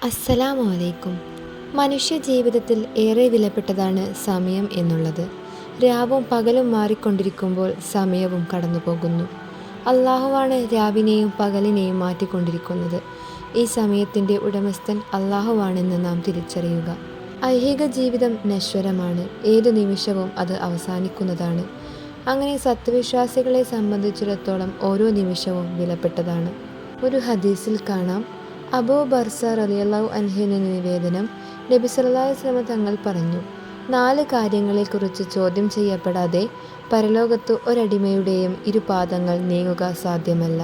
അസ്സലാമു അലൈക്കും. മനുഷ്യ ജീവിതത്തിൽ ഏറെ വിലപ്പെട്ടതാണ് സമയം എന്നുള്ളത്. രാവും പകലും മാറിക്കൊണ്ടിരിക്കുമ്പോൾ സമയവും കടന്നു പോകുന്നു. അള്ളാഹുവാണ് രാവിനെയും പകലിനെയും മാറ്റിക്കൊണ്ടിരിക്കുന്നത്. ഈ സമയത്തിൻ്റെ ഉടമസ്ഥൻ അള്ളാഹുവാണെന്ന് നാം തിരിച്ചറിയുക. ഐഹിക ജീവിതം നശ്വരമാണ്. ഏതു നിമിഷവും അത് അവസാനിക്കുന്നതാണ്. അങ്ങനെ സത്യവിശ്വാസികളെ സംബന്ധിച്ചിടത്തോളം ഓരോ നിമിഷവും വിലപ്പെട്ടതാണ്. ഒരു ഹദീസിൽ കാണാം, അബൂ ബർസ റളിയല്ലാഹു അൻഹുവിന്റെ നിവേദനം, നബി സല്ലല്ലാഹു അലൈഹി വസല്ലം തങ്ങൾ പറഞ്ഞു, 4 കാര്യങ്ങളെക്കുറിച്ച് ചോദ്യം ചെയ്യപ്പെടാതെ പരലോകത്ത് ഒരടിമയുടെയും ഇരുപാദങ്ങൾ നീങ്ങുക സാധ്യമല്ല.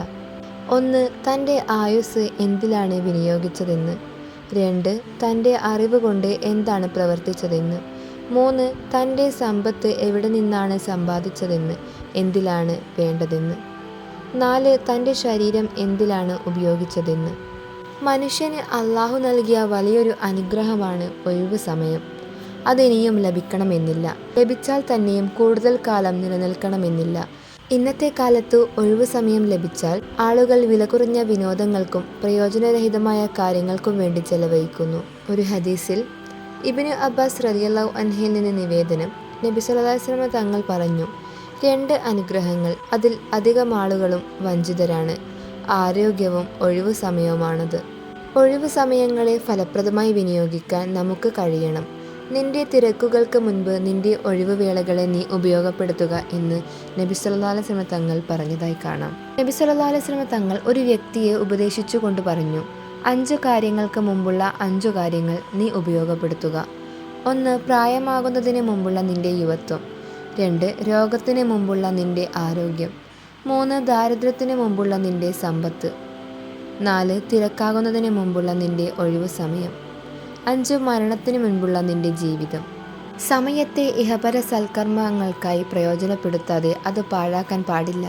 1. തൻ്റെ ആയുസ്സ് എന്തിലാണ് വിനിയോഗിച്ചതെന്ന്. 2. തൻ്റെ അറിവ് കൊണ്ട് എന്താണ് പ്രവർത്തിച്ചതെന്ന്. 3. തൻ്റെ സമ്പത്ത് എവിടെ നിന്നാണ് സമ്പാദിച്ചതെന്ന്, എന്തിലാണ് വേണ്ടതെന്ന്. 4. തൻ്റെ ശരീരം എന്തിലാണ് ഉപയോഗിച്ചതെന്ന്. മനുഷ്യന് അള്ളാഹു നൽകിയ വലിയൊരു അനുഗ്രഹമാണ് ഒഴിവ് സമയം. അതിനിയും ലഭിക്കണമെന്നില്ല. ലഭിച്ചാൽ തന്നെയും കൂടുതൽ കാലം നിലനിൽക്കണമെന്നില്ല. ഇന്നത്തെ കാലത്ത് ഒഴിവ് സമയം ലഭിച്ചാൽ ആളുകൾ വിലകുറഞ്ഞ വിനോദങ്ങൾക്കും പ്രയോജനരഹിതമായ കാര്യങ്ങൾക്കും വേണ്ടി ചെലവഴിക്കുന്നു. ഒരു ഹദീസിൽ ഇബ്നു അബ്ബാസ് റളിയല്ലാഹു അൻഹുവിൽ നിന്ന് നിവേദനം, നബി സല്ലല്ലാഹു അലൈഹി വസല്ലം തങ്ങൾ പറഞ്ഞു, 2 അനുഗ്രഹങ്ങൾ, അതിൽ അധികം ആളുകളും വഞ്ചിതരാണ്. ആരോഗ്യവും ഒഴിവു സമയവുമാണത്. ഒഴിവു സമയങ്ങളെ ഫലപ്രദമായി വിനിയോഗിക്കാൻ നമുക്ക് കഴിയണം. നിന്റെ തിരക്കുകൾക്ക് മുൻപ് നിന്റെ ഒഴിവുവേളകളെ നീ ഉപയോഗപ്പെടുത്തുക എന്ന് നബി സല്ലല്ലാഹു അലൈഹി വസല്ലം തങ്ങൾ പറഞ്ഞതായി കാണാം. നബി സല്ലല്ലാഹു അലൈഹി വസല്ലം തങ്ങൾ ഒരു വ്യക്തിയെ ഉപദേശിച്ചുകൊണ്ട് പറഞ്ഞു, 5 കാര്യങ്ങൾക്ക് മുമ്പുള്ള 5 കാര്യങ്ങൾ നീ ഉപയോഗപ്പെടുത്തുക. 1. പ്രായമാകുന്നതിന് മുമ്പുള്ള നിന്റെ യുവത്വം. 2. രോഗത്തിന് മുമ്പുള്ള നിന്റെ ആരോഗ്യം. 3. ദാരിദ്ര്യത്തിന് മുമ്പുള്ള നിന്റെ സമ്പത്ത്. 4. തിരക്കാകുന്നതിന് മുമ്പുള്ള നിന്റെ ഒഴിവു സമയം. 5. മരണത്തിന് മുൻപുള്ള നിന്റെ ജീവിതം. സമയത്തെ ഇഹപര സൽക്കർമ്മങ്ങൾക്കായി പ്രയോജനപ്പെടുത്താതെ അത് പാഴാക്കാൻ പാടില്ല.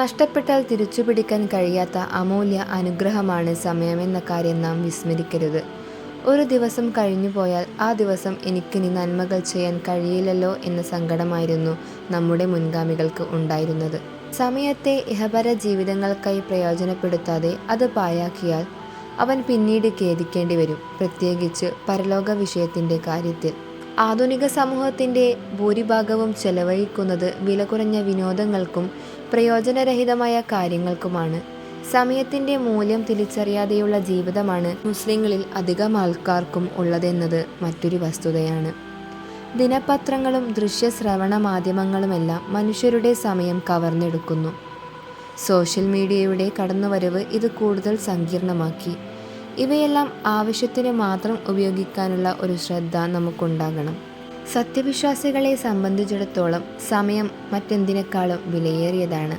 നഷ്ടപ്പെട്ടാൽ തിരിച്ചുപിടിക്കാൻ കഴിയാത്ത അമൂല്യ അനുഗ്രഹമാണ് സമയമെന്ന കാര്യം നാം വിസ്മരിക്കരുത്. ഒരു ദിവസം കഴിഞ്ഞുപോയാൽ ആ ദിവസം എനിക്കിനി നന്മകൾ ചെയ്യാൻ കഴിയില്ലല്ലോ എന്ന സങ്കടമായിരുന്നു നമ്മുടെ മുൻഗാമികൾക്ക് ഉണ്ടായിരുന്നത്. സമയത്തെ ഇഹപര ജീവിതങ്ങൾക്കായി പ്രയോജനപ്പെടുത്താതെ അത് പാഴാക്കിയാൽ അവൻ പിന്നീട് ഖേദിക്കേണ്ടി വരും, പ്രത്യേകിച്ച് പരലോക വിഷയത്തിൻ്റെ കാര്യത്തിൽ. ആധുനിക സമൂഹത്തിൻ്റെ ഭൂരിഭാഗവും ചെലവഴിക്കുന്നത് വിലകുറഞ്ഞ വിനോദങ്ങൾക്കും പ്രയോജനരഹിതമായ കാര്യങ്ങൾക്കുമാണ്. സമയത്തിൻ്റെ മൂല്യം തിരിച്ചറിയാതെയുള്ള ജീവിതമാണ് മുസ്ലിങ്ങളിൽ അധികം ആൾക്കാർക്കും ഉള്ളതെന്നത് മറ്റൊരു വസ്തുതയാണ്. ദിനപത്രങ്ങളും ദൃശ്യശ്രവണ മാധ്യമങ്ങളുമെല്ലാം മനുഷ്യരുടെ സമയം കവർന്നെടുക്കുന്നു. സോഷ്യൽ മീഡിയയുടെ കടന്നുവരവ് ഇത് കൂടുതൽ സങ്കീർണമാക്കി. ഇവയെല്ലാം ആവശ്യത്തിന് മാത്രം ഉപയോഗിക്കാനുള്ള ഒരു ശ്രദ്ധ നമുക്കുണ്ടാകണം. സത്യവിശ്വാസികളെ സംബന്ധിച്ചിടത്തോളം സമയം മറ്റെന്തിനേക്കാളും വിലയേറിയതാണ്.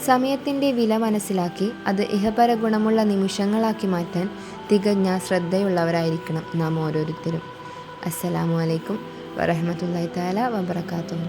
സമയത്തിൻ്റെ വില മനസ്സിലാക്കി അത് ഇഹപര ഗുണമുള്ള നിമിഷങ്ങളാക്കി മാറ്റാൻ തികഞ്ഞ ശ്രദ്ധയുള്ളവരായിരിക്കണം നാം ഓരോരുത്തരും. അസ്സലാമു അലൈക്കും വറഹ്മത്തുള്ളാഹി തആല വബറകാതുഹു.